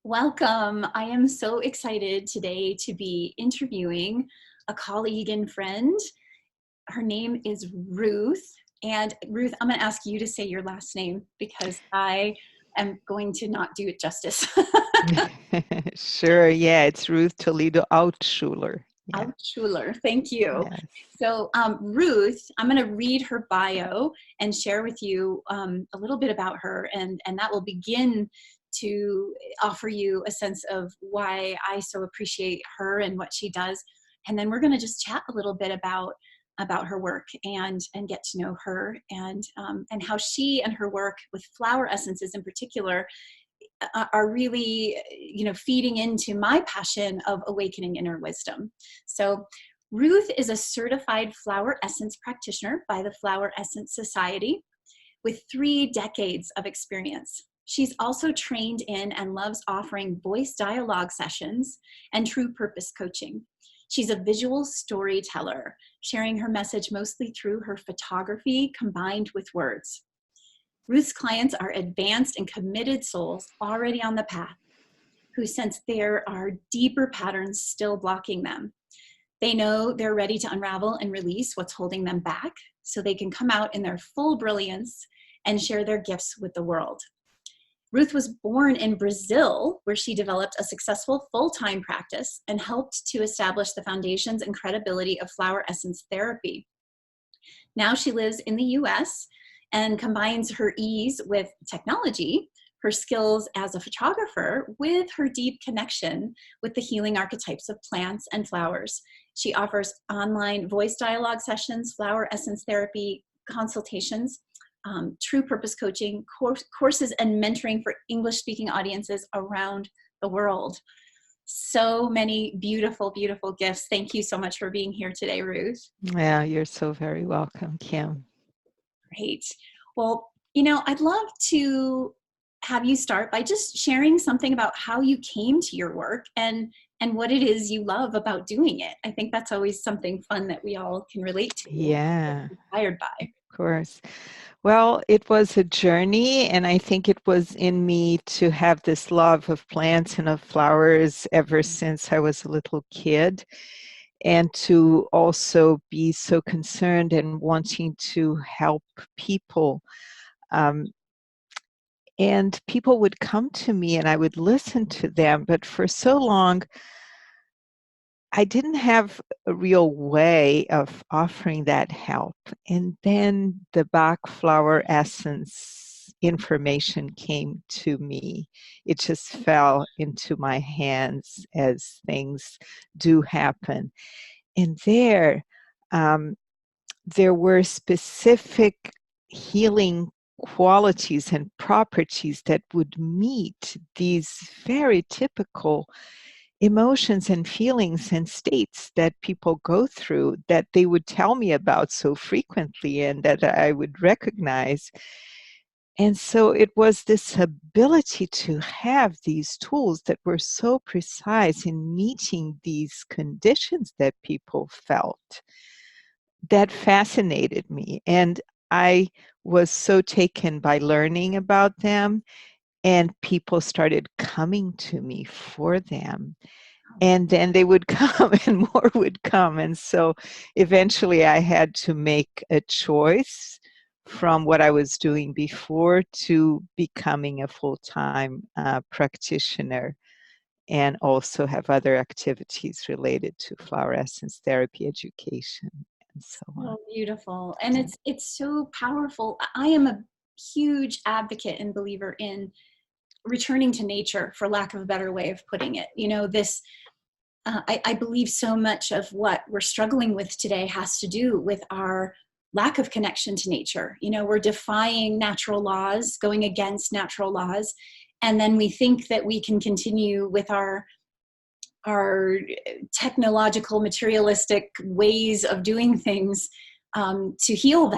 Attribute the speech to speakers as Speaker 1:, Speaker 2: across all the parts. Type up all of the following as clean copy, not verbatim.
Speaker 1: Welcome. I am so excited today to be interviewing a colleague and friend. Her name is Ruth. And Ruth, I'm going to ask you to say your last name because I am going to not do it justice.
Speaker 2: Sure, yeah, it's Ruth Toledo Altschuler. Yeah,
Speaker 1: Altschuler, thank you.
Speaker 2: yes.
Speaker 1: So, Ruth, I'm going to read her bio and share with you a little bit about her, and that will begin to offer you a sense of why I so appreciate her and what she does. And then we're going to just chat a little bit about her work and get to know her and how she and her work with flower essences in particular are really, feeding into my passion of awakening inner wisdom. So Ruth is a certified flower essence practitioner by the Flower Essence Society with 3 decades of experience. She's also trained in and loves offering voice dialogue sessions and true purpose coaching. She's a visual storyteller, sharing her message mostly through her photography combined with words. Ruth's clients are advanced and committed souls already on the path who sense there are deeper patterns still blocking them. They know they're ready to unravel and release what's holding them back so they can come out in their full brilliance and share their gifts with the world. Ruth was born in Brazil, where she developed a successful full-time practice and helped to establish the foundations and credibility of flower essence therapy. Now she lives in the US and combines her ease with technology, her skills as a photographer, with her deep connection with the healing archetypes of plants and flowers. She offers online voice dialogue sessions, flower essence therapy consultations, true purpose coaching, courses, and mentoring for English-speaking audiences around the world. So many beautiful, beautiful gifts. Thank you so much for being here today, Ruth.
Speaker 2: Yeah, you're so very welcome, Kim.
Speaker 1: Great. Well, I'd love to have you start by just sharing something about how you came to your work and what it is you love about doing it. I think that's always something fun that we all can relate to,
Speaker 2: Yeah,
Speaker 1: inspired by.
Speaker 2: of course. Well, it was a journey, and I think it was in me to have this love of plants and of flowers ever since I was a little kid, and to also be so concerned and wanting to help people. Um, and people would come to me and I would listen to them, but for so long, I didn't have a real way of offering that help. And then the Bach flower essence information came to me. It just fell into my hands as things do happen. And um, there were specific healing qualities and properties that would meet these very typical emotions and feelings and states that people go through that they would tell me about so frequently and that I would recognize. And so it was this ability to have these tools that were so precise in meeting these conditions that people felt that fascinated me. And I was so taken by learning about them, and people started coming to me for them. And then they would come and more would come. And so eventually I had to make a choice from what I was doing before to becoming a full-time practitioner, and also have other activities related to flower essence therapy education and so on.
Speaker 1: So beautiful. And it's so powerful. I am a huge advocate and believer in returning to nature, for lack of a better way of putting it. This I believe so much of what we're struggling with today has to do with our lack of connection to nature. We're defying natural laws, going against natural laws, and then we think that we can continue with our technological, materialistic ways of doing things to heal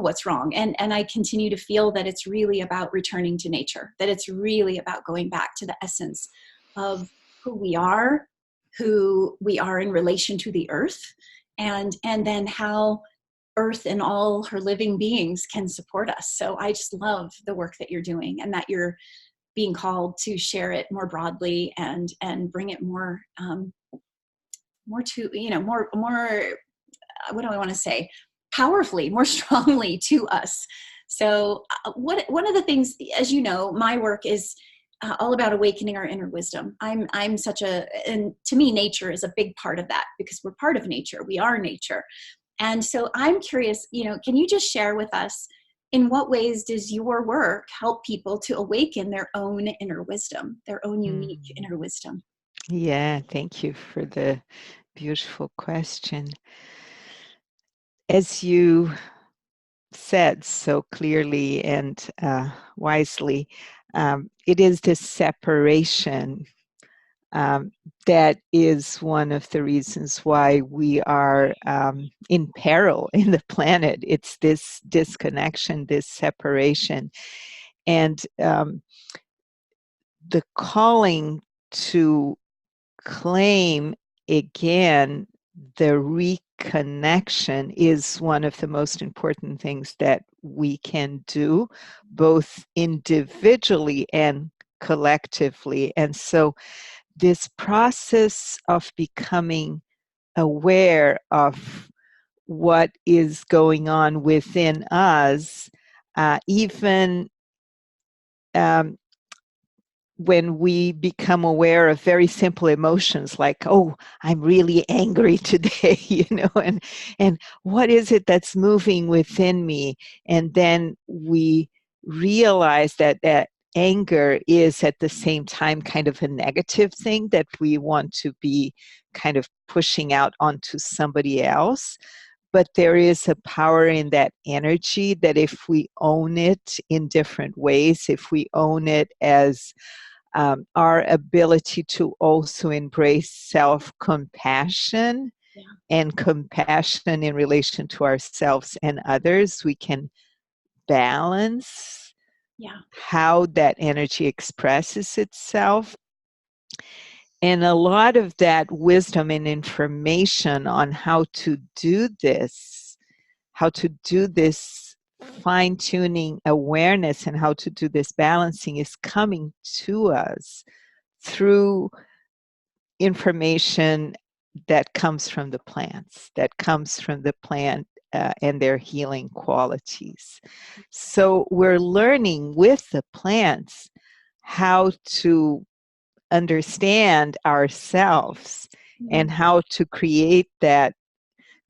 Speaker 1: what's wrong. And I continue to feel that it's really about returning to nature, that it's really about going back to the essence of who we are in relation to the earth, and then how earth and all her living beings can support us. So I just love the work that you're doing and that you're being called to share it more broadly and bring it more to, more, what do I want to say, powerfully, more strongly to us. So one of the things, as you know, my work is all about awakening our inner wisdom. I'm such and to me, nature is a big part of that, because we're part of nature. We are nature. And so I'm curious, can you just share with us, in what ways does your work help people to awaken their own inner wisdom, their own unique
Speaker 2: Mm.
Speaker 1: inner wisdom?
Speaker 2: Yeah, thank you for the beautiful question. As you said so clearly and wisely, it is this separation that is one of the reasons why we are in peril in the planet. It's this disconnection, this separation. And the calling to claim again the reconnection is one of the most important things that we can do, both individually and collectively. And so this process of becoming aware of what is going on within us, even um, when we become aware of very simple emotions like, oh, I'm really angry today, and what is it that's moving within me? And then we realize that that anger is at the same time kind of a negative thing that we want to be kind of pushing out onto somebody else. But there is a power in that energy that if we own it in different ways, if we own it as our ability to also embrace self-compassion
Speaker 1: Yeah.
Speaker 2: and compassion in relation to ourselves and others, we can balance
Speaker 1: Yeah.
Speaker 2: how that energy expresses itself. And a lot of that wisdom and information on how to do this fine-tuning awareness and how to do this balancing is coming to us through information that comes from the plants, that comes from the plant and their healing qualities. So we're learning with the plants how to understand ourselves and how to create that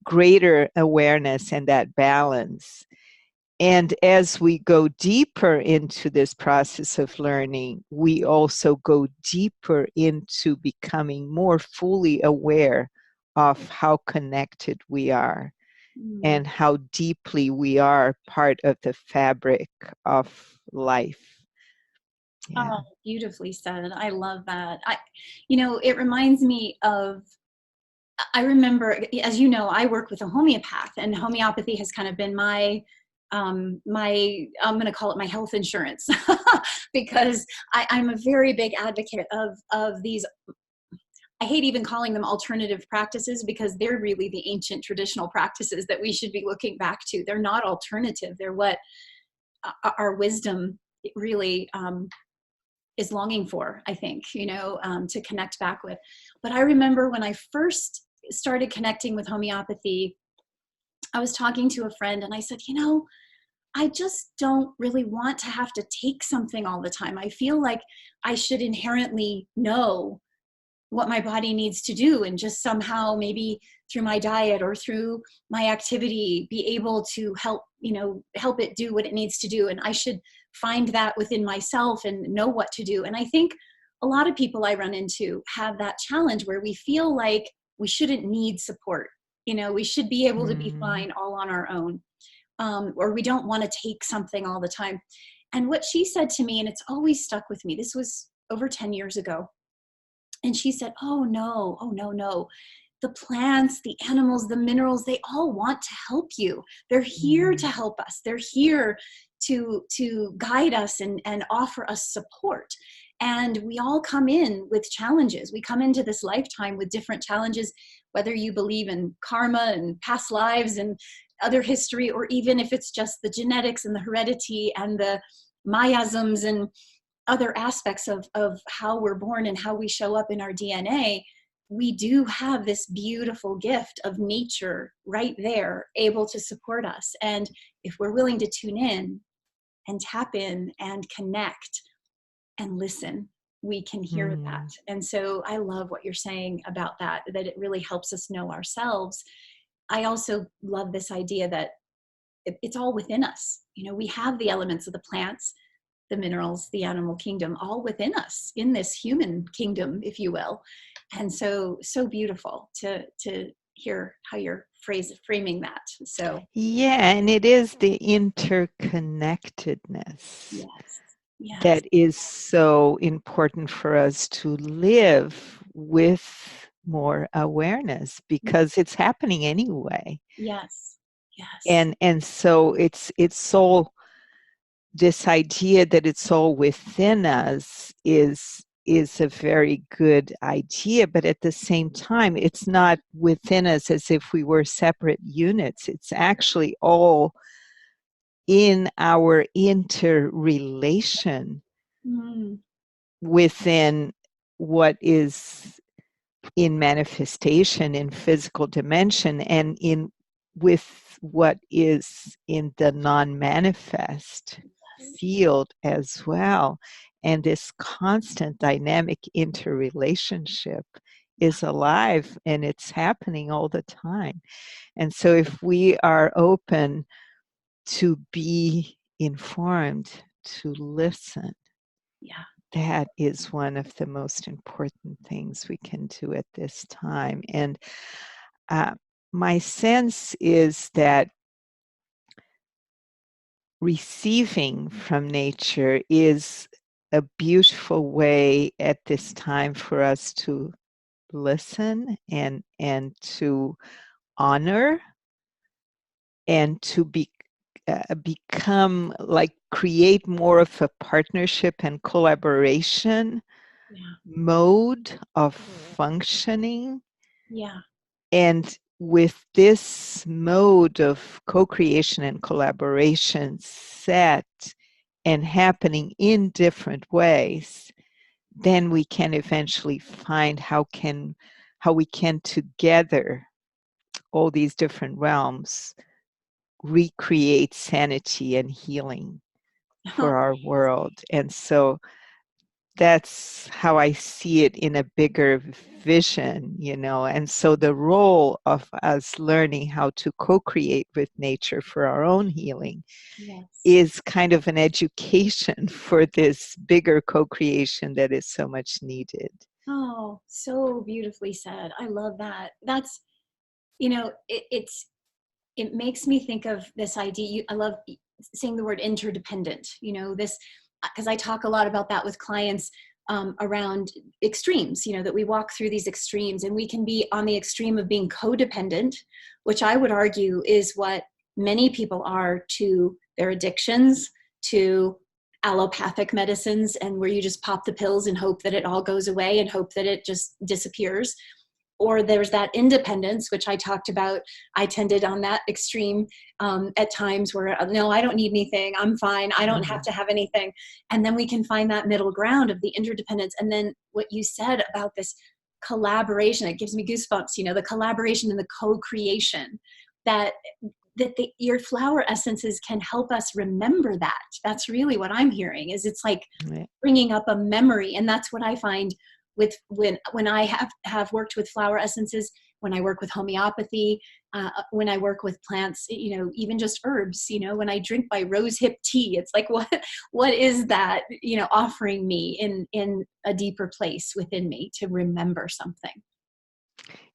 Speaker 2: greater awareness and that balance. And as we go deeper into this process of learning, we also go deeper into becoming more fully aware of how connected we are
Speaker 1: Mm.
Speaker 2: and how deeply we are part of the fabric of life. Yeah.
Speaker 1: Oh, beautifully said. I love that. It reminds me of, I remember, as you know, I work with a homeopath, and homeopathy has kind of been I'm going to call it my health insurance, because I'm a very big advocate of these. I hate even calling them alternative practices, because they're really the ancient traditional practices that we should be looking back to. They're not alternative. They're what our wisdom really is longing for, I think, to connect back with. But I remember when I first started connecting with homeopathy, I was talking to a friend and I said, I just don't really want to have to take something all the time. I feel like I should inherently know what my body needs to do, and just somehow, maybe through my diet or through my activity, be able to help it do what it needs to do. And I should find that within myself and know what to do. And I think a lot of people I run into have that challenge where we feel like we shouldn't need support. We should be able to be
Speaker 2: Mm.
Speaker 1: fine all on our own, or we don't want to take something all the time. And what she said to me, and it's always stuck with me, this was over 10 years ago, and she said, oh no, oh no, no. The plants, the animals, the minerals, they all want to help you. They're here to
Speaker 2: Mm.
Speaker 1: help us. They're here to guide us and offer us support. And we all come in with challenges. We come into this lifetime with different challenges, whether you believe in karma and past lives and other history, or even if it's just the genetics and the heredity and the miasms and other aspects of how we're born and how we show up in our DNA, we do have this beautiful gift of nature right there, able to support us. And if we're willing to tune in and tap in and connect and listen, we can hear that.
Speaker 2: Mm.
Speaker 1: And so I love what you're saying about that, that it really helps us know ourselves. I also love this idea that it's all within us. We have the elements of the plants, the minerals, the animal kingdom, all within us in this human kingdom, if you will. And so beautiful to hear how you're framing that. So
Speaker 2: Yeah, and it is the interconnectedness
Speaker 1: yes, yes,
Speaker 2: that is so important for us to live with more awareness, because it's happening anyway.
Speaker 1: yes, yes,
Speaker 2: And so it's all, this idea that it's all within us is a very good idea, but at the same time it's not within us as if we were separate units. It's actually all in our interrelation
Speaker 1: mm,
Speaker 2: within what is in manifestation in physical dimension, and in with what is in the non-manifest field as well. And this constant dynamic interrelationship
Speaker 1: yeah,
Speaker 2: is alive, and it's happening all the time. And so if we are open to be informed, to listen,
Speaker 1: yeah,
Speaker 2: that is one of the most important things we can do at this time. And uh, my sense is that receiving from nature is a beautiful way at this time for us to listen and to honor and to become, like, create more of a partnership and collaboration
Speaker 1: yeah,
Speaker 2: mode of functioning.
Speaker 1: yeah,
Speaker 2: And with this mode of co-creation and collaboration set and happening in different ways, then we can eventually find how we can together, all these different realms, recreate sanity and healing for our world. And so that's how I see it in a bigger vision, And so the role of us learning how to co-create with nature for our own healing
Speaker 1: yes.
Speaker 2: is kind of an education for this bigger co-creation that is so much needed.
Speaker 1: Oh, so beautifully said. I love that. That's, it makes me think of this idea. I love saying the word interdependent, this, because I talk a lot about that with clients, around extremes, that we walk through these extremes and we can be on the extreme of being codependent, which I would argue is what many people are to their addictions, to allopathic medicines, and where you just pop the pills and hope that it all goes away and hope that it just disappears. Or there's that independence, which I talked about. I tended on that extreme, at times where, no, I don't need anything. I'm fine. I don't have
Speaker 2: Mhm.
Speaker 1: to have anything. And then we can find that middle ground of the interdependence. And then what you said about this collaboration, it gives me goosebumps, the collaboration and the co-creation, that your flower essences can help us remember that. That's really what I'm hearing, is it's like
Speaker 2: Yeah.
Speaker 1: bringing up a memory. And that's what I find with when I have worked with flower essences, when I work with homeopathy, when I work with plants, even just herbs, when I drink my rose hip tea, it's like, what is that, offering me in a deeper place within me to remember something.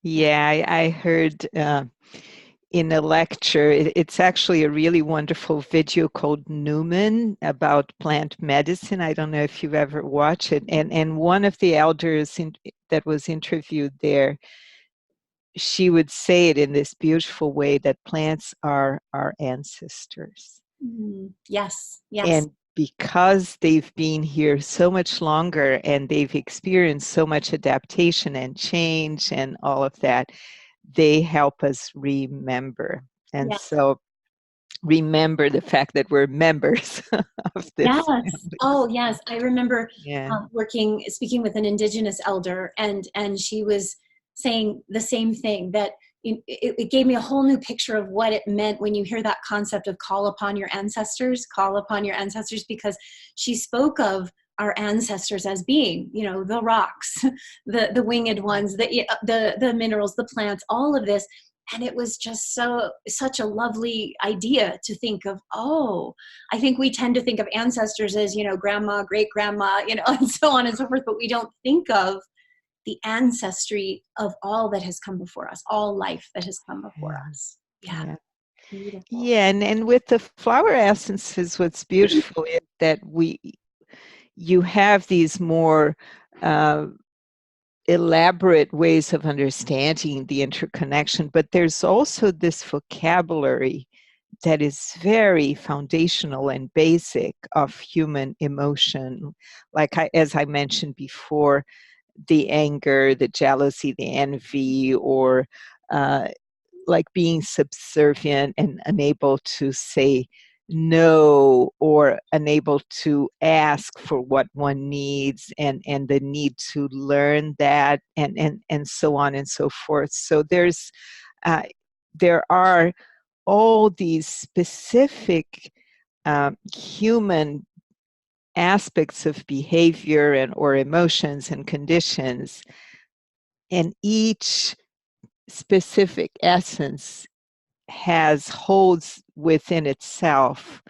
Speaker 1: Yeah.
Speaker 2: Yeah, I heard in a lecture, it's actually a really wonderful video called Newman about plant medicine. I don't know if you've ever watched it. And one of the elders that was interviewed there, she would say it in this beautiful way, that plants are our ancestors.
Speaker 1: Yes, yes,
Speaker 2: And because they've been here so much longer and they've experienced so much adaptation and change and all of that, they help us remember. And
Speaker 1: yes,
Speaker 2: so remember the fact that we're members of this
Speaker 1: Yes.
Speaker 2: family.
Speaker 1: Oh, yes. I remember
Speaker 2: Yeah.
Speaker 1: speaking with an Indigenous elder, and she was saying the same thing, that it gave me a whole new picture of what it meant when you hear that concept of call upon your ancestors, because she spoke of our ancestors as being, the rocks, the winged ones, the minerals, the plants, all of this. And it was just such a lovely idea to think of. Oh, I think we tend to think of ancestors as, grandma, great grandma, and so on and so forth, but we don't think of the ancestry of all that has come before us, all life that has come before
Speaker 2: Yeah.
Speaker 1: us. Yeah,
Speaker 2: Yeah.
Speaker 1: beautiful.
Speaker 2: Yeah, and with the flower essences, what's beautiful is that you have these more uh, elaborate ways of understanding the interconnection, but there's also this vocabulary that is very foundational and basic of human emotion. Like as I mentioned before, the anger, the jealousy, the envy, or uh, like being subservient and unable to say no, or unable to ask for what one needs, and the need to learn that, and so on and so forth. So uh, there are all these specific human aspects of behavior and or emotions and conditions, and each specific essence holds within itself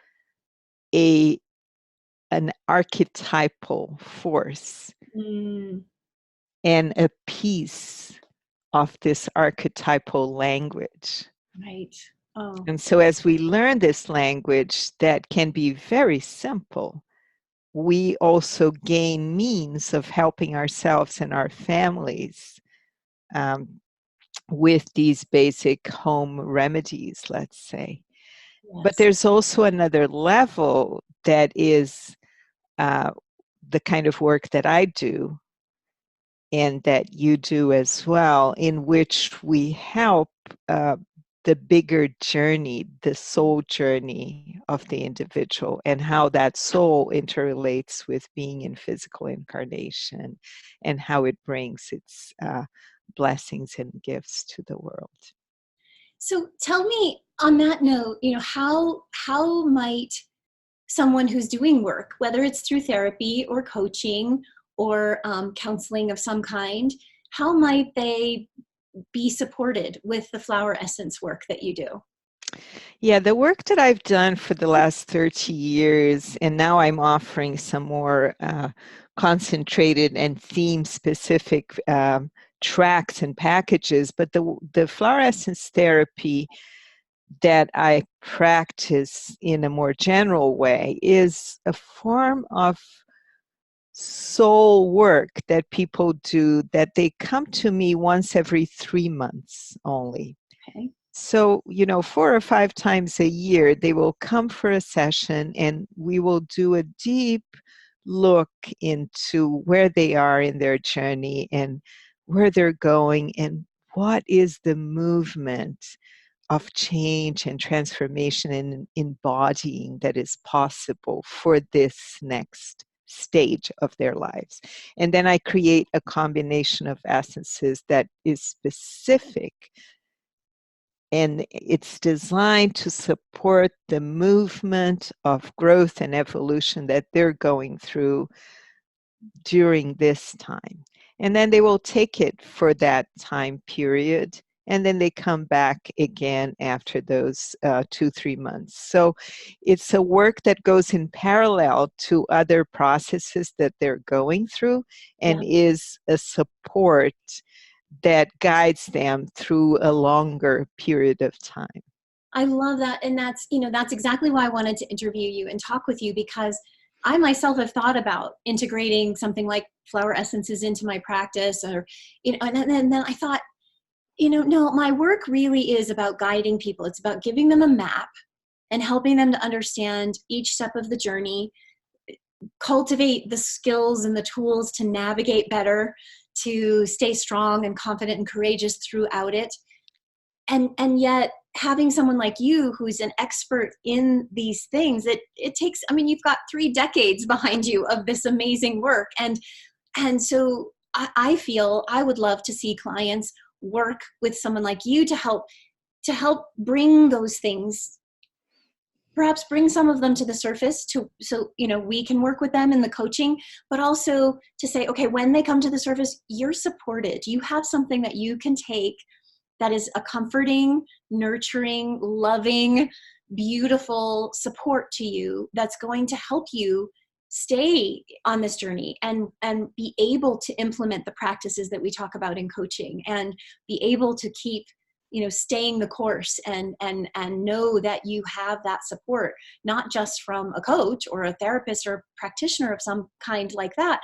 Speaker 2: a an archetypal force
Speaker 1: Mm,
Speaker 2: and a piece of this archetypal language.
Speaker 1: right. Oh,
Speaker 2: And so as we learn this language that can be very simple, we also gain means of helping ourselves and our families um, with these basic home remedies, let's say. But
Speaker 1: yes.
Speaker 2: there's also another level that is uh, the kind of work that I do and that you do as well, in which we help uh, the bigger journey, the soul journey of the individual, and how that soul interrelates with being in physical incarnation and how it brings its blessings and gifts to the world.
Speaker 1: So tell me on that note, how might someone who's doing work, whether it's through therapy or coaching or counseling of some kind, how might they be supported with the flower essence work that you do?
Speaker 2: Yeah, the work that I've done for the last 30 years, and now I'm offering some more concentrated and theme specific tracks and packages, but the flower essence therapy that I practice in a more general way is a form of soul work that people do, that they come to me once every 3 months only.
Speaker 1: Okay.
Speaker 2: So, 4 or 5 times a year, they will come for a session and we will do a deep look into where they are in their journey and where they're going and what is the movement of change and transformation and embodying that is possible for this next stage of their lives. And then I create a combination of essences that is specific, and it's designed to support the movement of growth and evolution that they're going through during this time. And then they will take it for that time period. And then they come back again after those 2-3 months. So it's a work that goes in parallel to other processes that they're going through and
Speaker 1: Yeah.
Speaker 2: is a support that guides them through a longer period of time.
Speaker 1: I love that. And that's exactly why I wanted to interview you and talk with you, because I myself have thought about integrating something like flower essences into my practice, or, and then I thought, no, my work really is about guiding people. It's about giving them a map and helping them to understand each step of the journey, cultivate the skills and the tools to navigate better, to stay strong and confident and courageous throughout it. and yet having someone like you who's an expert in these things, it takes, I mean, you've got 3 decades behind you of this amazing work. And so I feel I would love to see clients work with someone like you to help bring those things, perhaps bring some of them to the surface, to so we can work with them in the coaching, but also to say, okay, when they come to the surface, you're supported, you have something that you can take that is a comforting, nurturing, loving, beautiful support to you, that's going to help you stay on this journey and be able to implement the practices that we talk about in coaching, and be able to keep staying the course, and know that you have that support, not just from a coach or a therapist or a practitioner of some kind like that,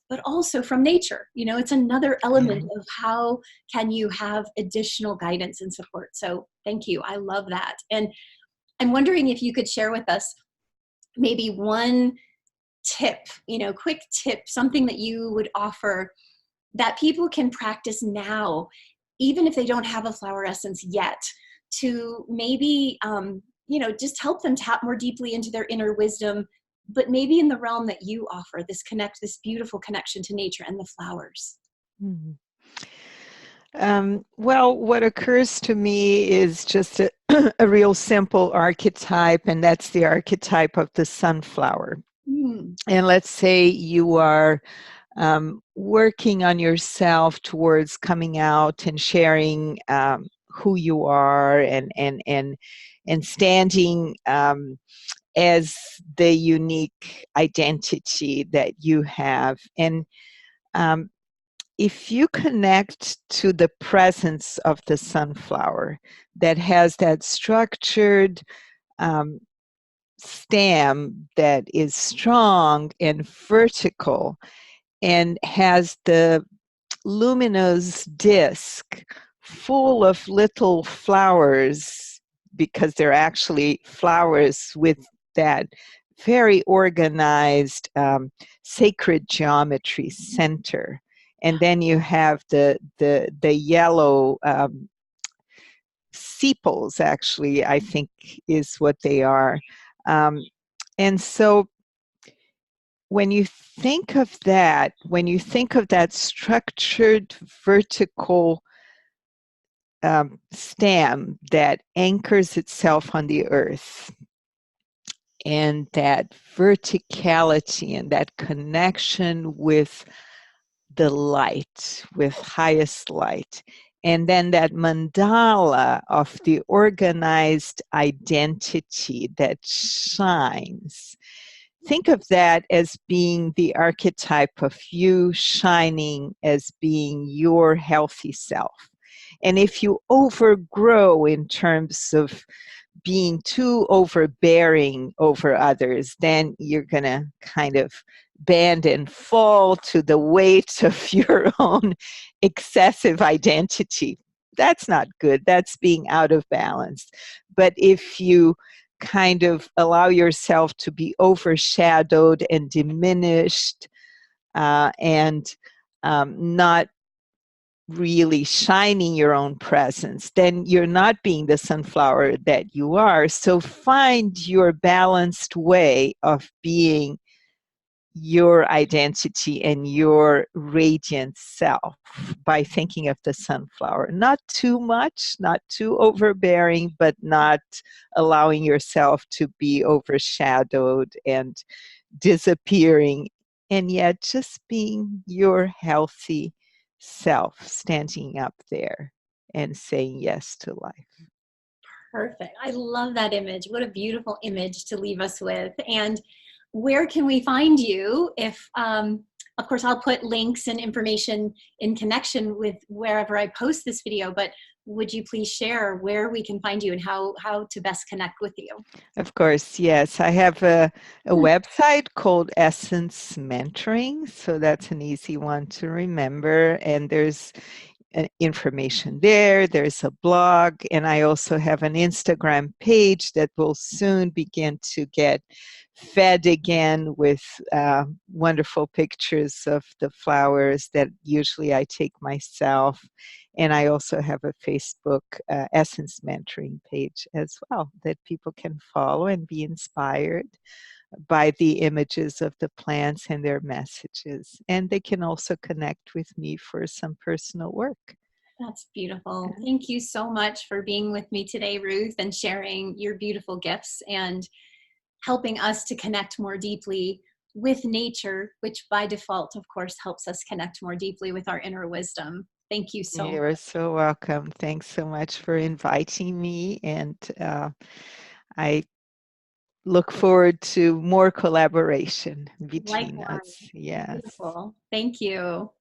Speaker 1: but also from nature. It's another element of how can you have additional guidance and support. So thank you. I love that. And I'm wondering if you could share with us maybe one tip, quick tip, something that you would offer that people can practice now, even if they don't have a flower essence yet, to maybe, just help them tap more deeply into their inner wisdom, but maybe in the realm that you offer, this beautiful connection to nature and the flowers.
Speaker 2: Mhm. Well, what occurs to me is just a real simple archetype, and that's the archetype of the sunflower.
Speaker 1: Mm.
Speaker 2: And let's say you are working on yourself towards coming out and sharing who you are, and standing as the unique identity that you have. And um, if you connect to the presence of the sunflower that has that structured um, stem that is strong and vertical, and has the luminous disc full of little flowers, because they're actually flowers with that very organized sacred geometry center. And then you have the yellow sepals, actually, I think is what they are. And so when you think of that, structured vertical stem that anchors itself on the earth, and that verticality and that connection with the light, with highest light, and then that mandala of the organized identity that shines. Think of that as being the archetype of you shining as being your healthy self. And if you overgrow in terms of being too overbearing over others, then you're going to kind of bend and fall to the weight of your own excessive identity. That's not good. That's being out of balance. But if you kind of allow yourself to be overshadowed and diminished, and not really shining your own presence, then you're not being the sunflower that you are. So find your balanced way of being your identity and your radiant self by thinking of the sunflower. Not too much, not too overbearing, but not allowing yourself to be overshadowed and disappearing, and yet just being your healthy self, standing up there and saying yes to life.
Speaker 1: Perfect. I love that image. What a beautiful image to leave us with. And where can we find you? If, of course, I'll put links and information in connection with wherever I post this video, but would you please share where we can find you and how to best connect with you?
Speaker 2: Of course, yes. I have a website called Essence Mentoring, so that's an easy one to remember. And there's information there. There's a blog, and I also have an Instagram page that will soon begin to get fed again with wonderful pictures of the flowers that usually I take myself. And I also have a Facebook Essence Mentoring page as well that people can follow and be inspired by the images of the plants and their messages. And they can also connect with me for some personal work.
Speaker 1: That's beautiful. Thank you so much for being with me today, Ruth, and sharing your beautiful gifts and helping us to connect more deeply with nature, which by default, of course, helps us connect more deeply with our inner wisdom. Thank you so much.
Speaker 2: You're so welcome. Thanks so much for inviting me. And I look forward to more collaboration between
Speaker 1: Likewise.
Speaker 2: us. Yes.
Speaker 1: Beautiful. Thank you.